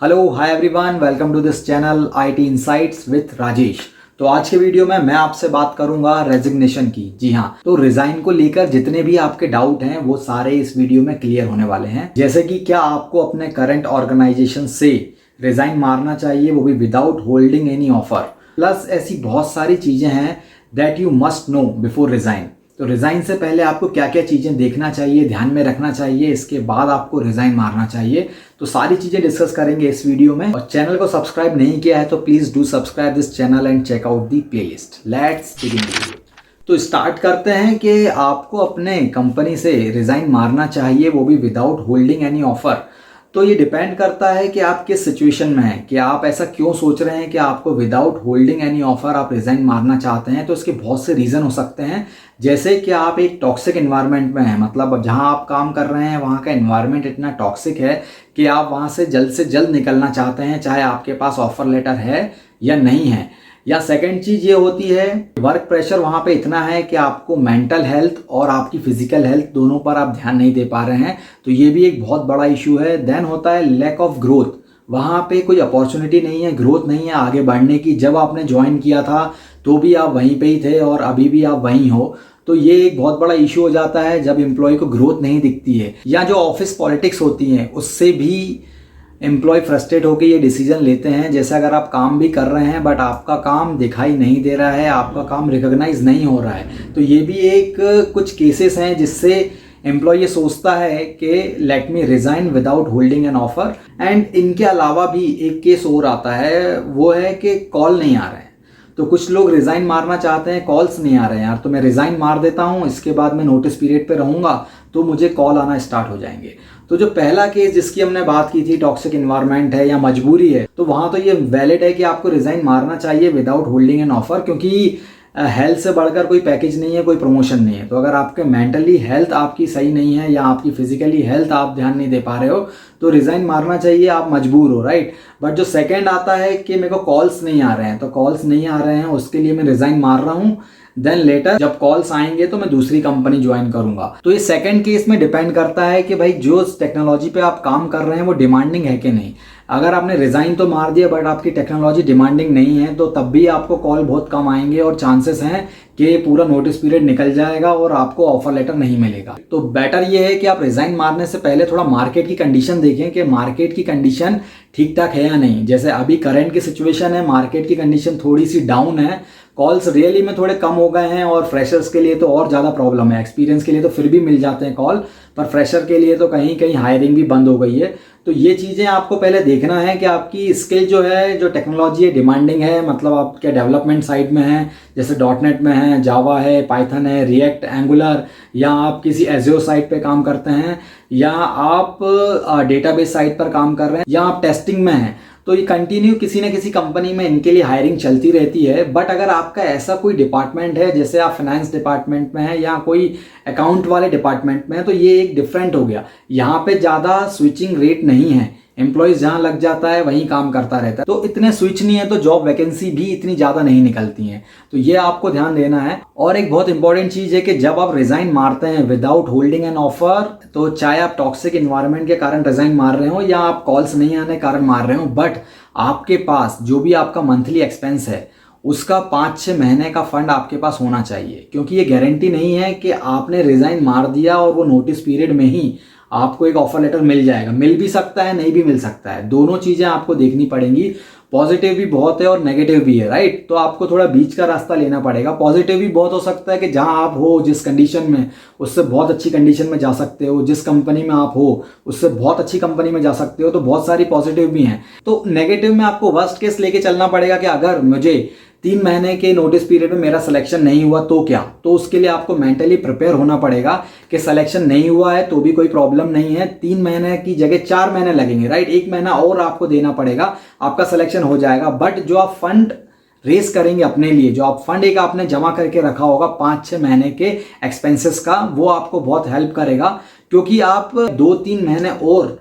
Hello hi everyone, welcome to this channel IT insights with Rajesh. तो आज के video में मैं आपसे बात करूंगा रेजिग्नेशन की। जी हाँ, तो रिजाइन को लेकर जितने भी आपके डाउट हैं वो सारे इस वीडियो में क्लियर होने वाले हैं। जैसे कि क्या आपको अपने करंट ऑर्गेनाइजेशन से रिजाइन मारना चाहिए, वो भी without holding any offer, plus ऐसी बहुत सारी चीजें हैं that you must know before resign. तो रिजाइन से पहले आपको क्या क्या चीजें देखना चाहिए, ध्यान में रखना चाहिए, इसके बाद आपको रिजाइन मारना चाहिए। तो सारी चीजें डिस्कस करेंगे इस वीडियो में। और चैनल को सब्सक्राइब नहीं किया है तो please do subscribe this channel and check out the playlist. Let's begin the video. तो स्टार्ट करते हैं कि आपको अपने कंपनी से रिजाइन मारना चाहिए, वो भी विदाउट होल्डिंग एनी ऑफर। तो ये डिपेंड करता है कि आप किस सिचुएशन में हैं, कि आप ऐसा क्यों सोच रहे हैं कि आपको विदाउट होल्डिंग एनी ऑफर आप रिजाइन मारना चाहते हैं। तो इसके बहुत से रीज़न हो सकते हैं। जैसे कि आप एक टॉक्सिक एनवायरनमेंट में हैं, मतलब जहां आप काम कर रहे हैं वहां का एनवायरनमेंट इतना टॉक्सिक है कि आप वहां से जल्द निकलना चाहते हैं, चाहे आपके पास ऑफर लेटर है या नहीं है। या सेकंड चीज ये होती है, वर्क प्रेशर वहां पे इतना है कि आपको मेंटल हेल्थ और आपकी फिजिकल हेल्थ दोनों पर आप ध्यान नहीं दे पा रहे हैं। तो ये भी एक बहुत बड़ा इशू है। देन होता है लैक ऑफ ग्रोथ, वहां पे कोई अपॉर्चुनिटी नहीं है, ग्रोथ नहीं है आगे बढ़ने की। जब आपने ज्वाइन किया था तो भी आप वहीं पे ही थे और अभी भी आप वहीं हो। तो ये एक बहुत बड़ा इशू हो जाता है जब एम्प्लॉय को ग्रोथ नहीं दिखती है। या जो ऑफिस पॉलिटिक्स होती हैं उससे भी एम्प्लॉय फ्रस्ट्रेट होकर ये डिसीजन लेते हैं। जैसे अगर आप काम भी कर रहे हैं बट आपका काम दिखाई नहीं दे रहा है, आपका काम रिकॉग्नाइज नहीं हो रहा है, तो ये भी एक कुछ केसेस हैं जिससे एम्प्लॉय ये सोचता है कि let me resign without holding an offer. And इनके अलावा भी एक केस और आता है, वो है कि कॉल नहीं आ रहे हैं। तो कुछ लोग रिजाइन मारना चाहते हैं, कॉल्स नहीं आ रहे हैं, यार तो मैं रिजाइन मार देता हूं, इसके बाद मैं नोटिस पीरियड पे रहूंगा तो मुझे कॉल आना स्टार्ट हो जाएंगे। तो जो पहला केस जिसकी हमने बात की थी, टॉक्सिक इन्वायरमेंट है या मजबूरी है, तो वहां तो ये वैलिड है कि आपको रिजाइन मारना चाहिए विदाउट होल्डिंग एन ऑफर, क्योंकि हेल्थ से बढ़कर कोई पैकेज नहीं है, कोई प्रमोशन नहीं है। तो अगर आपके मेंटली हेल्थ आपकी सही नहीं है या आपकी फिजिकली हेल्थ आप ध्यान नहीं दे पा रहे हो तो रिजाइन मारना चाहिए, आप मजबूर हो, राइट। बट जो सेकंड आता है कि मेरे को कॉल्स नहीं आ रहे हैं, तो कॉल्स नहीं आ रहे हैं उसके लिए मैं रिजाइन मार रहा हूं, देन लेटर जब कॉल्स आएंगे तो मैं दूसरी कंपनी ज्वाइन करूंगा। तो ये सेकंड केस में डिपेंड करता है कि भाई जो टेक्नोलॉजी पे आप काम कर रहे हैं वो डिमांडिंग है कि नहीं। अगर आपने रिजाइन तो मार दिया बट आपकी टेक्नोलॉजी डिमांडिंग नहीं है तो तब भी आपको कॉल बहुत कम आएंगे और चांसेस हैं कि पूरा नोटिस पीरियड निकल जाएगा और आपको ऑफर लेटर नहीं मिलेगा। तो बेटर ये है कि आप रिजाइन मारने से पहले थोड़ा मार्केट की कंडीशन देखें कि मार्केट की कंडीशन ठीक ठाक है या नहीं। जैसे अभी करंट की सिचुएशन है, मार्केट की कंडीशन थोड़ी सी डाउन है, कॉल्स रियली में थोड़े कम हो गए हैं और फ्रेशर्स के लिए तो और ज़्यादा प्रॉब्लम है। एक्सपीरियंस के लिए तो फिर भी मिल जाते हैं कॉल, पर फ्रेशर के लिए तो कहीं कहीं हायरिंग भी बंद हो गई है। तो ये चीज़ें आपको पहले देखना है कि आपकी स्किल जो है, जो टेक्नोलॉजी है, डिमांडिंग है, मतलब आप क्या डेवलपमेंट साइड में है, जैसे डॉटनेट में है, जावा है, पाइथन है, रिएक्ट, एंगुलर, या आप किसी एज़्योर साइट पे काम करते हैं, या आप डेटाबेस साइट पर काम कर रहे हैं, या आप टेस्टिंग में हैं। तो ये कंटिन्यू किसी न किसी कंपनी में इनके लिए हायरिंग चलती रहती है। बट अगर आपका ऐसा कोई डिपार्टमेंट है, जैसे आप फाइनेंस डिपार्टमेंट में है या कोई अकाउंट वाले डिपार्टमेंट में है, तो ये एक डिफरेंट हो गया। यहाँ पे ज़्यादा स्विचिंग रेट नहीं है, एम्प्लॉयज जहां लग जाता है वहीं काम करता रहता है, तो इतने स्विच नहीं है, तो जॉब वैकेंसी भी इतनी ज्यादा नहीं निकलती हैं। तो ये आपको ध्यान देना है। और एक बहुत इंपॉर्टेंट चीज है कि जब आप रिजाइन मारते हैं विदाउट होल्डिंग एन ऑफर, तो चाहे आप टॉक्सिक इन्वायरमेंट के कारण रिजाइन मार रहे हो या आप कॉल्स नहीं आने के कारण मार रहे हो, बट आपके पास जो भी आपका मंथली एक्सपेंस है उसका 5-6 महीने का फंड आपके पास होना चाहिए। क्योंकि ये गारंटी नहीं है कि आपने रिजाइन मार दिया और वो नोटिस पीरियड में ही आपको एक ऑफर लेटर मिल जाएगा। मिल भी सकता है, नहीं भी मिल सकता है, दोनों चीजें आपको देखनी पड़ेंगी। पॉजिटिव भी बहुत है और नेगेटिव भी है, राइट। तो आपको थोड़ा बीच का रास्ता लेना पड़ेगा। पॉजिटिव भी बहुत हो सकता है कि जहां आप हो, जिस कंडीशन में, उससे बहुत अच्छी कंडीशन में जा सकते हो, जिस कंपनी में आप हो उससे बहुत अच्छी कंपनी में जा सकते हो। तो बहुत सारी पॉजिटिव भी हैं। तो नेगेटिव में आपको वर्स्ट केस लेके चलना पड़ेगा कि अगर मुझे 3 महीने के नोटिस पीरियड में मेरा सिलेक्शन नहीं हुआ तो क्या। तो उसके लिए आपको मेंटली प्रिपेयर होना पड़ेगा कि सिलेक्शन नहीं हुआ है तो भी कोई प्रॉब्लम नहीं है, 3 महीने की जगह 4 महीने लगेंगे, राइट। 1 महीना और आपको देना पड़ेगा, आपका सिलेक्शन हो जाएगा। बट जो आप फंड रेस करेंगे अपने लिए, जो आप फंड एक आपने जमा करके रखा होगा 5-6 महीने के एक्सपेंसेस का, वो आपको बहुत हेल्प करेगा। क्योंकि आप 2-3 महीने और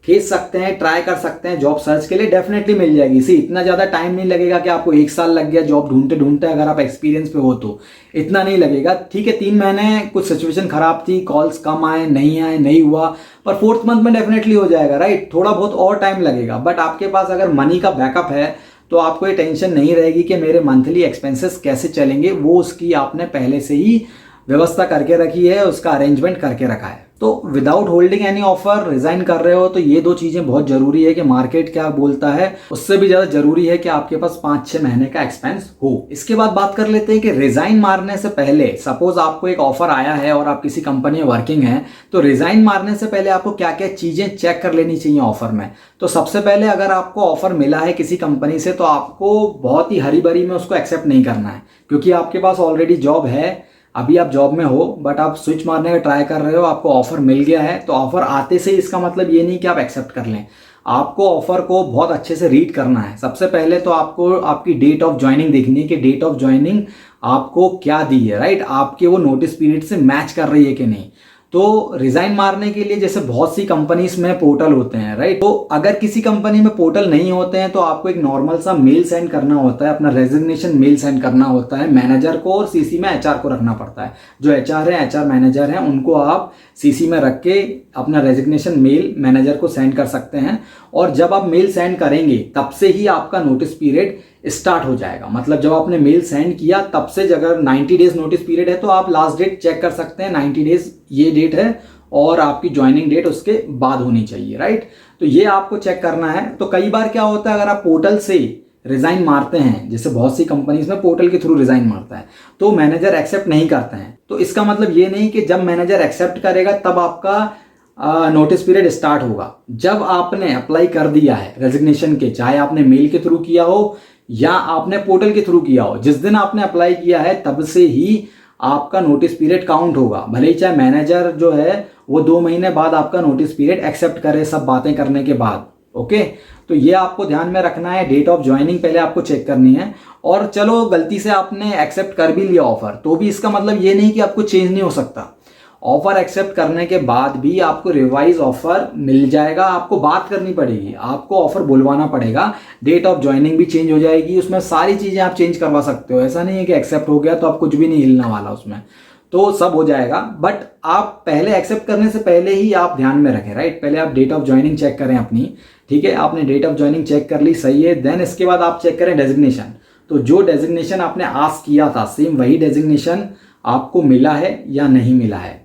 खींच सकते हैं, ट्राई कर सकते हैं जॉब सर्च के लिए, डेफिनेटली मिल जाएगी। इसी इतना ज़्यादा टाइम नहीं लगेगा कि आपको 1 साल लग गया जॉब ढूंढते ढूंढते, अगर आप एक्सपीरियंस पे हो तो इतना नहीं लगेगा। ठीक है, 3 महीने कुछ सिचुएशन खराब थी, कॉल्स कम आए, नहीं हुआ, पर 4th मंथ में डेफिनेटली हो जाएगा, राइट। थोड़ा बहुत और टाइम लगेगा, बट आपके पास अगर मनी का बैकअप है तो आपको ये टेंशन नहीं रहेगी कि मेरे मंथली एक्सपेंसेस कैसे चलेंगे, वो उसकी आपने पहले से ही व्यवस्था करके रखी है, उसका अरेंजमेंट करके रखा है। तो without holding any offer resign कर रहे हो तो ये 2 चीजें बहुत जरूरी है कि मार्केट क्या बोलता है, उससे भी ज्यादा जरूरी है कि आपके पास 5-6 महीने का एक्सपेंस हो। इसके बाद बात कर लेते हैं कि रिजाइन मारने से पहले, सपोज आपको एक ऑफर आया है और आप किसी कंपनी में वर्किंग है, तो रिजाइन मारने से पहले आपको क्या क्या चीजें चेक कर लेनी चाहिए ऑफर में। तो सबसे पहले अगर आपको ऑफर मिला है किसी कंपनी से तो आपको बहुत ही हरी भरी में उसको एक्सेप्ट नहीं करना है, क्योंकि आपके पास ऑलरेडी जॉब है, अभी आप जॉब में हो, बट आप स्विच मारने का ट्राई कर रहे हो, आपको ऑफर मिल गया है, तो ऑफर आते से इसका मतलब ये नहीं कि आप एक्सेप्ट कर लें। आपको ऑफर को बहुत अच्छे से रीड करना है। सबसे पहले तो आपको आपकी डेट ऑफ ज्वाइनिंग देखनी है कि डेट ऑफ ज्वाइनिंग आपको क्या दी है, राइट, आपके वो नोटिस पीरियड से मैच कर रही है कि नहीं। तो रिजाइन मारने के लिए जैसे बहुत सी कंपनीज में पोर्टल होते हैं, राइट, तो अगर किसी कंपनी में पोर्टल नहीं होते हैं तो आपको एक नॉर्मल सा मेल सेंड करना होता है, अपना रेजिग्नेशन मेल सेंड करना होता है मैनेजर को, और सीसी में एचआर को रखना पड़ता है। जो एचआर है, एचआर मैनेजर हैं, उनको आप सीसी में रख के अपना रेजिग्नेशन मेल मैनेजर को सेंड कर सकते हैं। और जब आप मेल सेंड करेंगे तब से ही आपका नोटिस पीरियड स्टार्ट हो जाएगा। मतलब जब आपने मेल सेंड किया तब से, अगर 90 डेज नोटिस पीरियड है तो आप लास्ट डेट चेक कर सकते हैं, 90 डेज ये डेट है और आपकी ज्वाइनिंग डेट उसके बाद होनी चाहिए, राइट। तो ये आपको चेक करना है। तो कई बार क्या होता है, अगर आप पोर्टल से रिजाइन मारते हैं, जैसे बहुत सी कंपनीज में पोर्टल के थ्रू रिजाइन मारता है, तो मैनेजर एक्सेप्ट नहीं करते हैं। तो इसका मतलब ये नहीं कि जब मैनेजर एक्सेप्ट करेगा तब आपका नोटिस पीरियड स्टार्ट होगा। जब आपने अप्लाई कर दिया है रेजिग्नेशन के, चाहे आपने मेल के थ्रू किया हो या आपने पोर्टल के थ्रू किया हो, जिस दिन आपने अप्लाई किया है तब से ही आपका नोटिस पीरियड काउंट होगा। भले ही चाहे मैनेजर जो है वो 2 महीने बाद आपका नोटिस पीरियड एक्सेप्ट करे, सब बातें करने के बाद। ओके, तो ये आपको ध्यान में रखना है। डेट ऑफ ज्वाइनिंग पहले आपको चेक करनी है। और चलो गलती से आपने एक्सेप्ट कर भी लिया ऑफर, तो भी इसका मतलब ये नहीं कि आपको चेंज नहीं हो सकता। ऑफर एक्सेप्ट करने के बाद भी आपको रिवाइज ऑफर मिल जाएगा, आपको बात करनी पड़ेगी, आपको ऑफर बुलवाना पड़ेगा, डेट ऑफ ज्वाइनिंग भी चेंज हो जाएगी, उसमें सारी चीजें आप चेंज करवा सकते हो। ऐसा नहीं है कि एक्सेप्ट हो गया तो आप कुछ भी नहीं हिलने वाला उसमें, तो सब हो जाएगा। बट आप पहले एक्सेप्ट करने से पहले ही आप ध्यान में रखें, राइट। पहले आप डेट ऑफ ज्वाइनिंग चेक करें अपनी, ठीक है। आपने डेट ऑफ ज्वाइनिंग चेक कर ली, सही है। देन इसके बाद आप चेक करें डेजिग्नेशन। तो जो डेजिग्नेशन आपने आस्क किया था, सेम वही डेजिग्नेशन आपको मिला है या नहीं मिला है।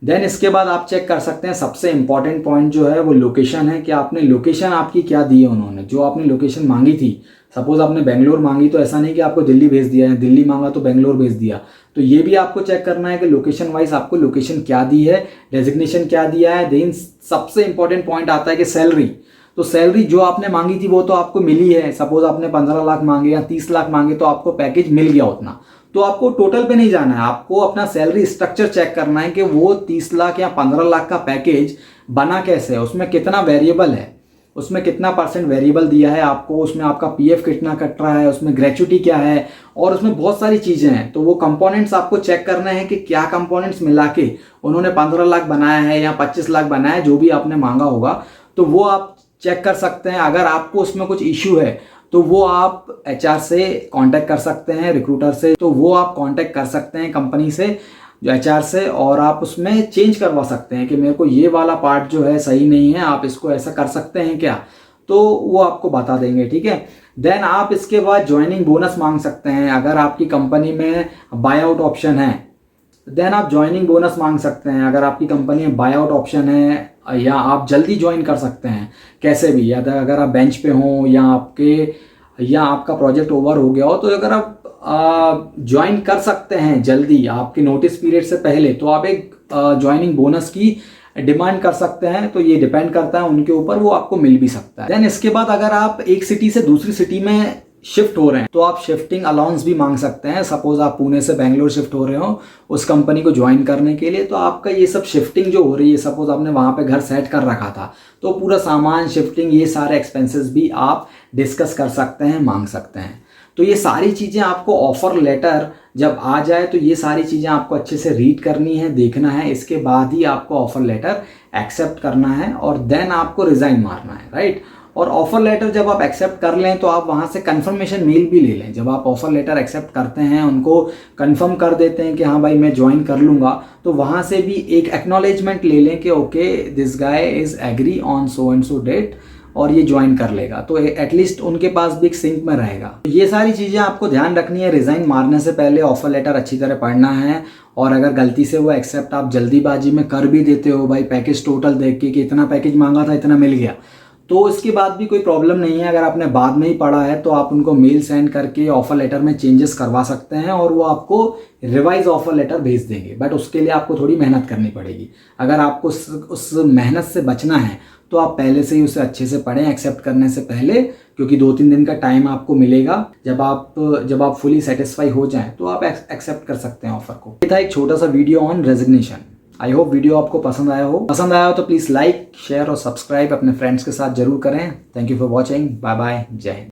देन इसके बाद आप चेक कर सकते हैं, सबसे इंपॉर्टेंट पॉइंट जो है वो लोकेशन है कि आपने लोकेशन आपकी क्या दी है उन्होंने, जो आपने लोकेशन मांगी थी। सपोज आपने बेंगलोर मांगी तो ऐसा नहीं कि आपको दिल्ली भेज दिया है, दिल्ली मांगा तो बेंगलोर भेज दिया। तो ये भी आपको चेक करना है कि लोकेशन वाइज आपको लोकेशन क्या दी है, डेजिग्नेशन क्या दिया है। देन सबसे इंपॉर्टेंट पॉइंट आता है कि सैलरी। तो सैलरी जो आपने मांगी थी वो तो आपको मिली है। सपोज आपने 15 लाख मांगे या 30 लाख मांगे तो आपको पैकेज मिल गया उतना। तो आपको टोटल पे नहीं जाना है, आपको अपना सैलरी स्ट्रक्चर चेक करना है कि वो 30 लाख या 15 लाख का पैकेज बना कैसे है, उसमें कितना वेरिएबल है, उसमें कितना % वेरिएबल दिया है आपको, उसमें आपका पीएफ कितना कट रहा है, उसमें ग्रेच्युटी क्या है, और उसमें बहुत सारी चीजें हैं। तो वो कंपोनेंट्स आपको चेक करना है कि क्या कंपोनेंट्स मिला के उन्होंने 15 लाख बनाया है या 25 लाख बनाया है, जो भी आपने मांगा होगा। तो वो आप चेक कर सकते हैं। अगर आपको उसमें कुछ इश्यू है तो वो आप एचआर से कांटेक्ट कर सकते हैं, रिक्रूटर से, तो वो आप कांटेक्ट कर सकते हैं कंपनी से, जो एचआर से, और आप उसमें चेंज करवा सकते हैं कि मेरे को ये वाला पार्ट जो है सही नहीं है, आप इसको ऐसा कर सकते हैं क्या, तो वो आपको बता देंगे, ठीक है। देन आप इसके बाद ज्वाइनिंग बोनस मांग सकते हैं। अगर आपकी कंपनी में बाय आउट ऑप्शन है देन आप ज्वाइनिंग बोनस मांग सकते हैं। अगर आपकी कंपनी में बाय आउट ऑप्शन है या आप जल्दी ज्वाइन कर सकते हैं कैसे भी, या अगर आप बेंच पे हो या आपका प्रोजेक्ट ओवर हो गया हो, तो अगर आप ज्वाइन कर सकते हैं जल्दी आपके नोटिस पीरियड से पहले, तो आप एक ज्वाइनिंग बोनस की डिमांड कर सकते हैं। तो ये डिपेंड करता है उनके ऊपर, वो आपको मिल भी सकता है। देन इसके बाद अगर आप एक सिटी से दूसरी सिटी में शिफ्ट हो रहे हैं तो आप शिफ्टिंग अलाउंस भी मांग सकते हैं। सपोज आप पुणे से बेंगलोर शिफ्ट हो रहे हो उस कंपनी को ज्वाइन करने के लिए, तो आपका ये सब शिफ्टिंग जो हो रही है, सपोज आपने वहां पे घर सेट कर रखा था, तो पूरा सामान, शिफ्टिंग, ये सारे एक्सपेंसेस भी आप डिस्कस कर सकते हैं, मांग सकते हैं। तो ये सारी चीज़ें आपको ऑफर लेटर जब आ जाए तो ये सारी चीज़ें आपको अच्छे से रीड करनी है, देखना है, इसके बाद ही आपको ऑफर लेटर एक्सेप्ट करना है और देन आपको रिजाइन मारना है, राइट। और ऑफर लेटर जब आप एक्सेप्ट कर लें तो आप वहाँ से कंफर्मेशन मेल भी ले लें। जब आप ऑफर लेटर एक्सेप्ट करते हैं, उनको कंफर्म कर देते हैं कि हाँ भाई मैं ज्वाइन कर लूँगा, तो वहाँ से भी एक एक्नॉलेजमेंट ले लें कि okay this guy is agree on so and so date, और ये ज्वाइन कर लेगा। तो एटलीस्ट उनके पास भी एक सिंक में रहेगा। ये सारी चीज़ें आपको ध्यान रखनी है। रिज़ाइन मारने से पहले ऑफर लेटर अच्छी तरह पढ़ना है, और अगर गलती से वो एक्सेप्ट आप जल्दीबाजी में कर भी देते हो भाई, पैकेज टोटल देख के कि इतना पैकेज मांगा था इतना मिल गया, तो इसके बाद भी कोई प्रॉब्लम नहीं है। अगर आपने बाद में ही पढ़ा है तो आप उनको मेल सेंड करके ऑफर लेटर में चेंजेस करवा सकते हैं, और वो आपको रिवाइज ऑफर लेटर भेज देंगे। बट उसके लिए आपको थोड़ी मेहनत करनी पड़ेगी। अगर आपको उस मेहनत से बचना है तो आप पहले से ही उसे अच्छे से पढ़ें एक्सेप्ट करने से पहले, क्योंकि 2-3 दिन का टाइम आपको मिलेगा। जब आप फुली सेटिस्फाई हो जाएं तो आप एक्सेप्ट कर सकते हैं ऑफर को। ये था एक छोटा सा video on resignation. I hope video आपको पसंद आया हो तो प्लीज़ लाइक, शेयर और सब्सक्राइब अपने फ्रेंड्स के साथ जरूर करें। Thank you for watching. Bye bye. जय हिंद।